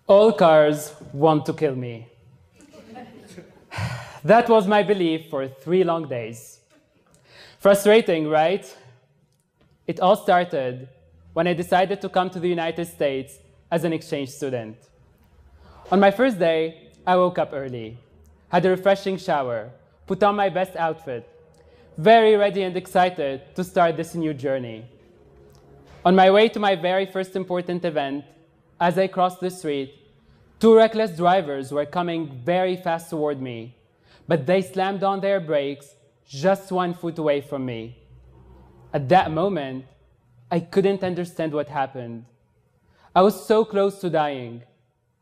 All cars want to kill me. That was my belief for 3 long days. Frustrating, right? It all started when I decided to come to the United States as an exchange student. On my first day, I woke up early, had a refreshing shower, put on my best outfit, very ready and excited to start this new journey. On my way to my very first important event, as I crossed the street, 2 reckless drivers were coming very fast toward me, but they slammed on their brakes just 1 foot away from me. At that moment, I couldn't understand what happened. I was so close to dying.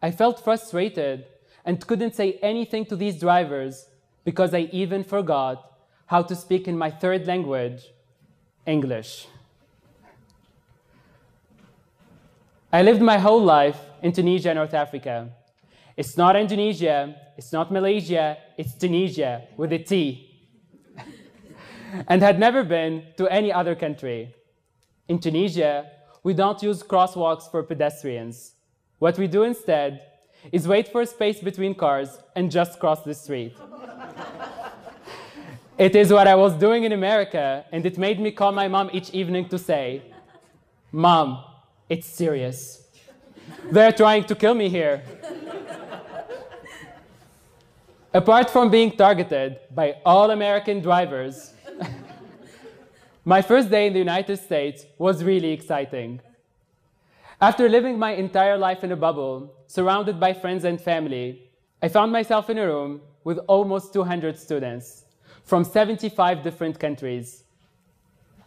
I felt frustrated and couldn't say anything to these drivers because I even forgot how to speak in my 3rd language, English. I lived my whole life in Tunisia, North Africa. It's not Indonesia, it's not Malaysia, it's Tunisia with a T. And had never been to any other country. In Tunisia, we don't use crosswalks for pedestrians. What we do instead is wait for space between cars and just cross the street. It is what I was doing in America, and it made me call my mom each evening to say, "Mom, it's serious. They're trying to kill me here." Apart from being targeted by all American drivers, my first day in the United States was really exciting. After living my entire life in a bubble, surrounded by friends and family, I found myself in a room with almost 200 students from 75 different countries.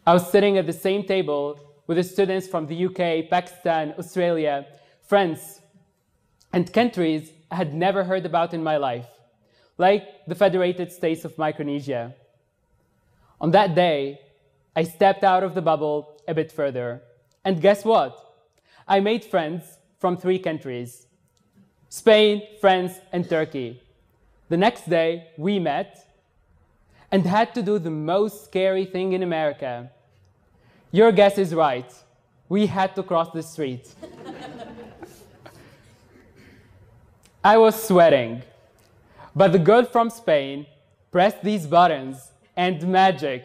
I was sitting at the same table with the students from the UK, Pakistan, Australia, France, and countries I had never heard about in my life, like the Federated States of Micronesia. On that day, I stepped out of the bubble a bit further. And guess what? I made friends from 3 countries: Spain, France, and Turkey. The next day, we met and had to do the most scary thing in America. Your guess is right. We had to cross the street. I was sweating, but the girl from Spain pressed these buttons and magic.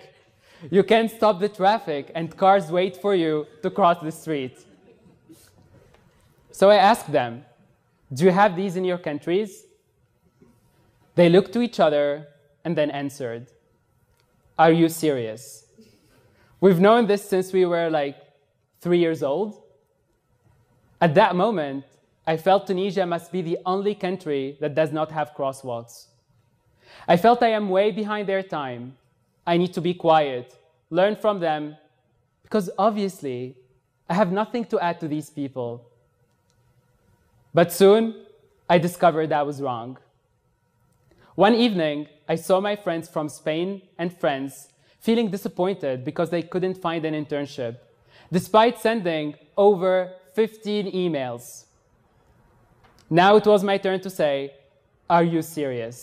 You can't stop the traffic and cars wait for you to cross the street. So I asked them, "Do you have these in your countries?" They looked to each other and then answered, "Are you serious? We've known this since we were like 3 years old." At that moment, I felt Tunisia must be the only country that does not have crosswalks. I felt I am way behind their time. I need to be quiet, learn from them, because obviously, I have nothing to add to these people. But soon, I discovered I was wrong. One evening, I saw my friends from Spain and France feeling disappointed because they couldn't find an internship, despite sending over 15 emails. Now it was my turn to say, "Are you serious?"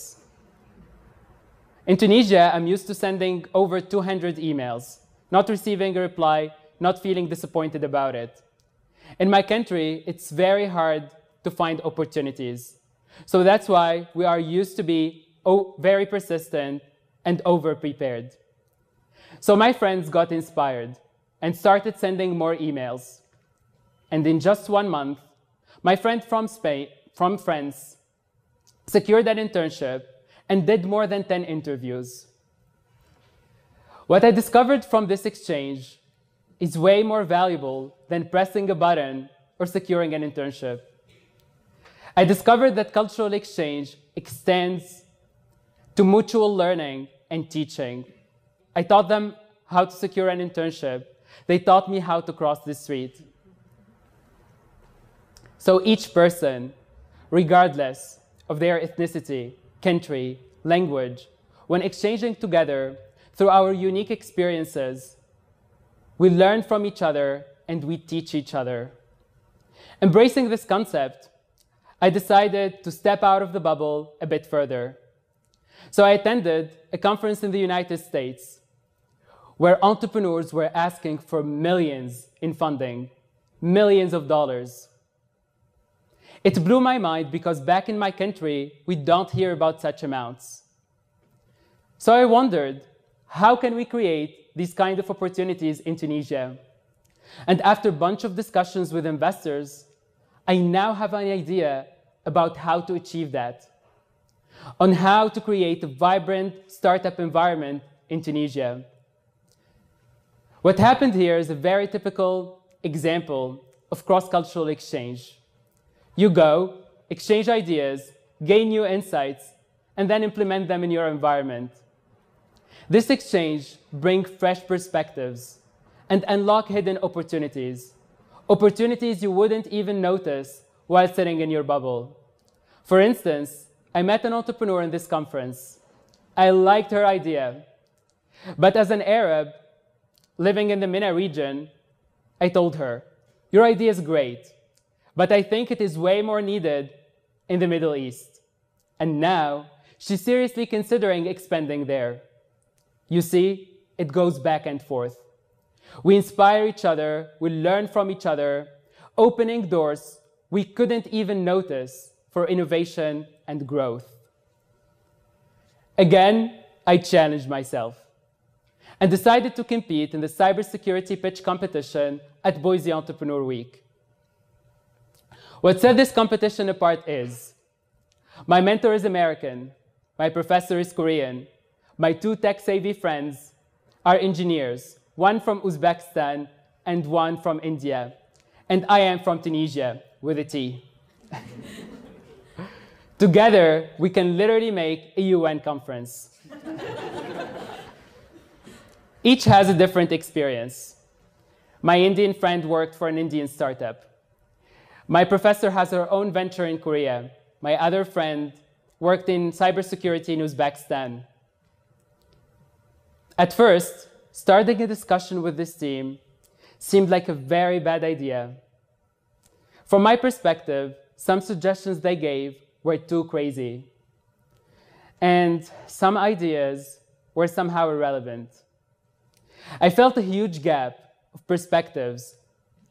In Tunisia, I'm used to sending over 200 emails, not receiving a reply, not feeling disappointed about it. In my country, it's very hard to find opportunities. So that's why we are used to be very persistent and over-prepared. So my friends got inspired and started sending more emails. And in just 1 month, my friend from France secured an internship and did more than 10 interviews. What I discovered from this exchange is way more valuable than pressing a button or securing an internship. I discovered that cultural exchange extends to mutual learning and teaching. I taught them how to secure an internship. They taught me how to cross the street. So each person, regardless of their ethnicity, country, language, when exchanging together through our unique experiences, we learn from each other and we teach each other. Embracing this concept, I decided to step out of the bubble a bit further. So I attended a conference in the United States where entrepreneurs were asking for millions in funding, millions of dollars. It blew my mind because back in my country, we don't hear about such amounts. So I wondered, how can we create these kind of opportunities in Tunisia? And after a bunch of discussions with investors, I now have an idea about how to achieve that, on how to create a vibrant startup environment in Tunisia. What happened here is a very typical example of cross-cultural exchange. You go, exchange ideas, gain new insights, and then implement them in your environment. This exchange brings fresh perspectives and unlock hidden opportunities, opportunities you wouldn't even notice while sitting in your bubble. For instance, I met an entrepreneur in this conference. I liked her idea. But as an Arab living in the MENA region, I told her, your idea is great, but I think it is way more needed in the Middle East. And now, she's seriously considering expanding there. You see, it goes back and forth. We inspire each other, we learn from each other, opening doors we couldn't even notice for innovation and growth. Again, I challenged myself and decided to compete in the cybersecurity pitch competition at Boise Entrepreneur Week. What set this competition apart is my mentor is American, my professor is Korean, my two tech-savvy friends are engineers, one from Uzbekistan and one from India, and I am from Tunisia with a T. Together, we can literally make a UN conference. Each has a different experience. My Indian friend worked for an Indian startup. My professor has her own venture in Korea. My other friend worked in cybersecurity in Uzbekistan. At first, starting a discussion with this team seemed like a very bad idea. From my perspective, some suggestions they gave were too crazy. And some ideas were somehow irrelevant. I felt a huge gap of perspectives,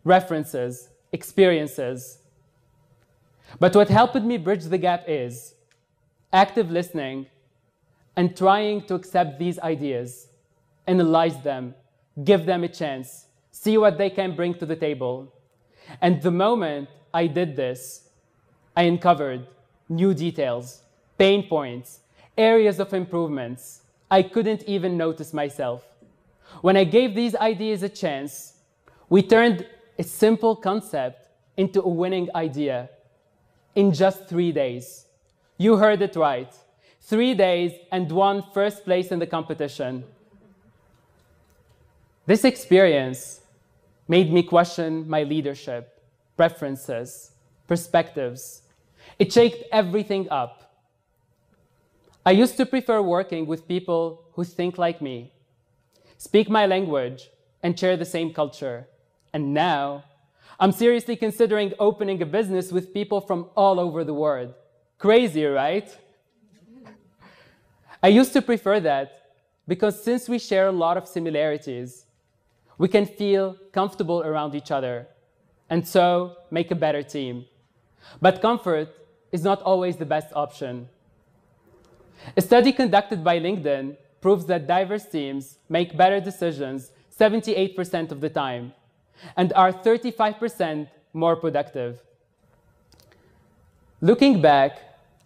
references, experiences. But what helped me bridge the gap is active listening and trying to accept these ideas, analyze them, give them a chance, see what they can bring to the table. And the moment I did this, I uncovered new details, pain points, areas of improvements I couldn't even notice myself. When I gave these ideas a chance, we turned a simple concept into a winning idea in just 3 days. You heard it right. 3 days and won first place in the competition. This experience made me question my leadership, preferences, perspectives. It shaked everything up. I used to prefer working with people who think like me, speak my language, and share the same culture. And now, I'm seriously considering opening a business with people from all over the world. Crazy, right? I used to prefer that because since we share a lot of similarities, we can feel comfortable around each other and so make a better team. But comfort is not always the best option. A study conducted by LinkedIn proves that diverse teams make better decisions 78% of the time and are 35% more productive. Looking back,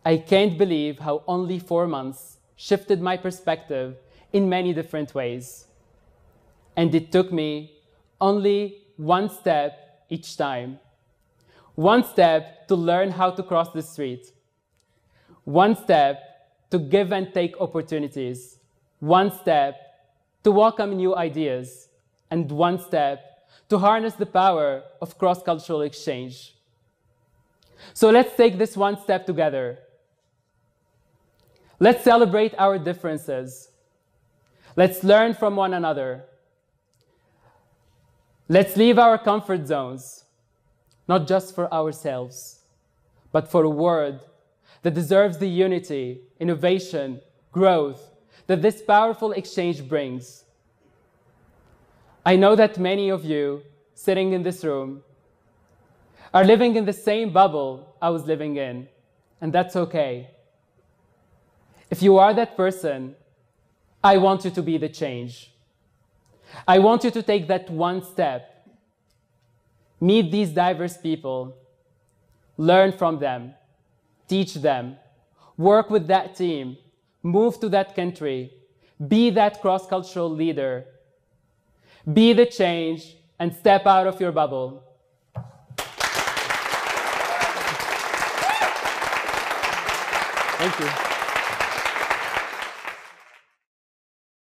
I can't believe how only 4 months shifted my perspective in many different ways. And it took me only one step each time. One step to learn how to cross the street. One step to give and take opportunities. One step to welcome new ideas. And one step to harness the power of cross-cultural exchange. So let's take this one step together. Let's celebrate our differences. Let's learn from one another. Let's leave our comfort zones, not just for ourselves, but for a world that deserves the unity, innovation, growth that this powerful exchange brings. I know that many of you sitting in this room are living in the same bubble I was living in, and that's okay. If you are that person, I want you to be the change. I want you to take that one step. Meet these diverse people, learn from them, teach them, work with that team, move to that country, be that cross-cultural leader, be the change, and step out of your bubble. Thank you.